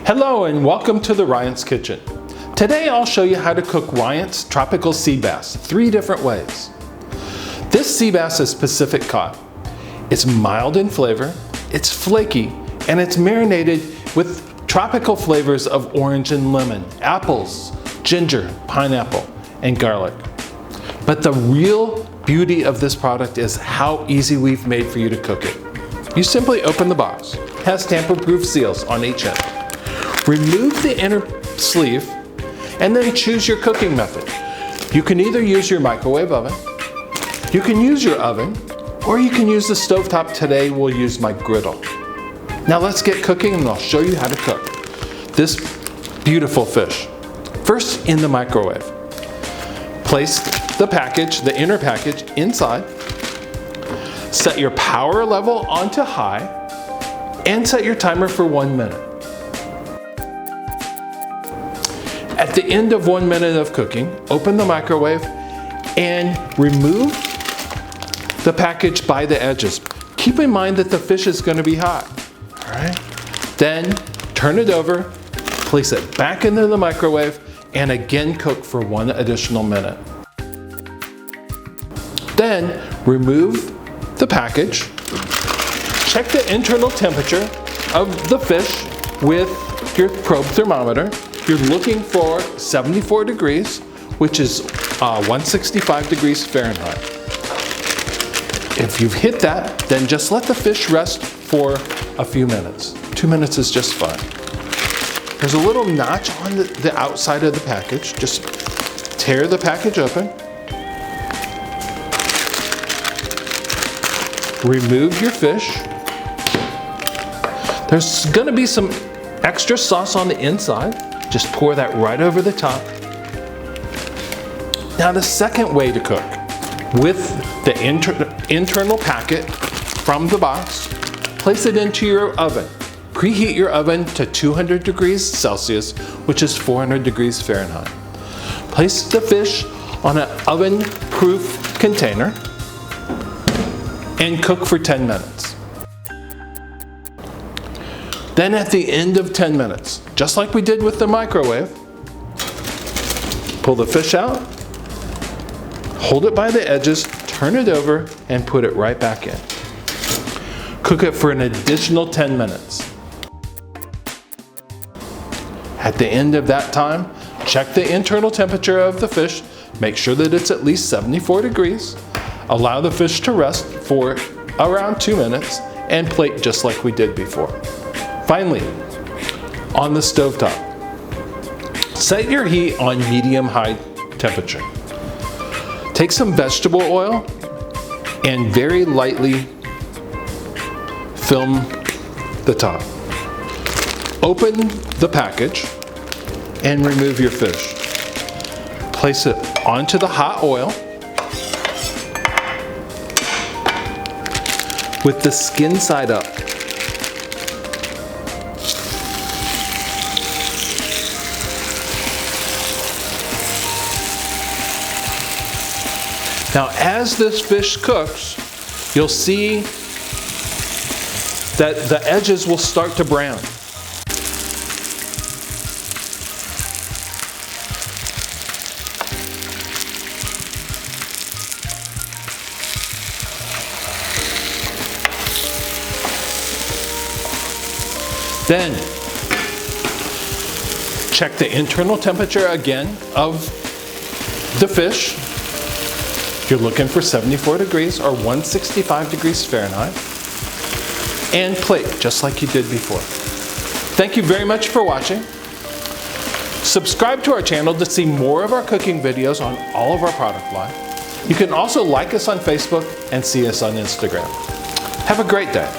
Hello and welcome to the Rayants Kitchen. Today I'll show you how to cook Rayants tropical sea bass 3 different ways. This sea bass is Pacific cod. It's mild in flavor, it's flaky, and it's marinated with tropical flavors of orange and lemon, apples, ginger, pineapple, and garlic. But the real beauty of this product is how easy we've made for you to cook it. You simply open the box. It has tamper-proof seals on each end. Remove the inner sleeve and then choose your cooking method. You can either use your microwave oven, you can use your oven, or you can use the stovetop. Today we'll use my griddle. Now let's get cooking and I'll show you how to cook this beautiful fish. First, in the microwave. Place the package, the inner package, inside. Set your power level onto high and set your timer for 1 minute. At the end of 1 minute of cooking, open the microwave and remove the package by the edges. Keep in mind that the fish is going to be hot. All right? Then turn it over, place it back into the microwave, and again cook for 1 additional minute. Then remove the package. Check the internal temperature of the fish with your probe thermometer. You're looking for 74 degrees, which is 165 degrees Fahrenheit. If you've hit that, then just let the fish rest for a few minutes. 2 minutes is just fine. There's a little notch on the outside of the package. Just tear the package open. Remove your fish. There's gonna be some extra sauce on the inside. Just pour that right over the top. Now the second way to cook, with the internal packet from the box, place it into your oven. Preheat your oven to 200 degrees Celsius, which is 400 degrees Fahrenheit. Place the fish on an oven-proof container and cook for 10 minutes. Then at the end of 10 minutes, just like we did with the microwave, pull the fish out, hold it by the edges, turn it over, and put it right back in. Cook it for an additional 10 minutes. At the end of that time, check the internal temperature of the fish, make sure that it's at least 74 degrees, allow the fish to rest for around 2 minutes, and plate just like we did before. Finally, on the stovetop, set your heat on medium-high temperature. Take some vegetable oil and very lightly film the top. Open the package and remove your fish. Place it onto the hot oil with the skin side up. Now, as this fish cooks, you'll see that the edges will start to brown. Then, check the internal temperature again of the fish. You're looking for 74 degrees or 165 degrees Fahrenheit, and plate just like you did before. Thank you very much for watching. Subscribe to our channel to see more of our cooking videos on all of our product line. You can also like us on Facebook and see us on Instagram. Have a great day.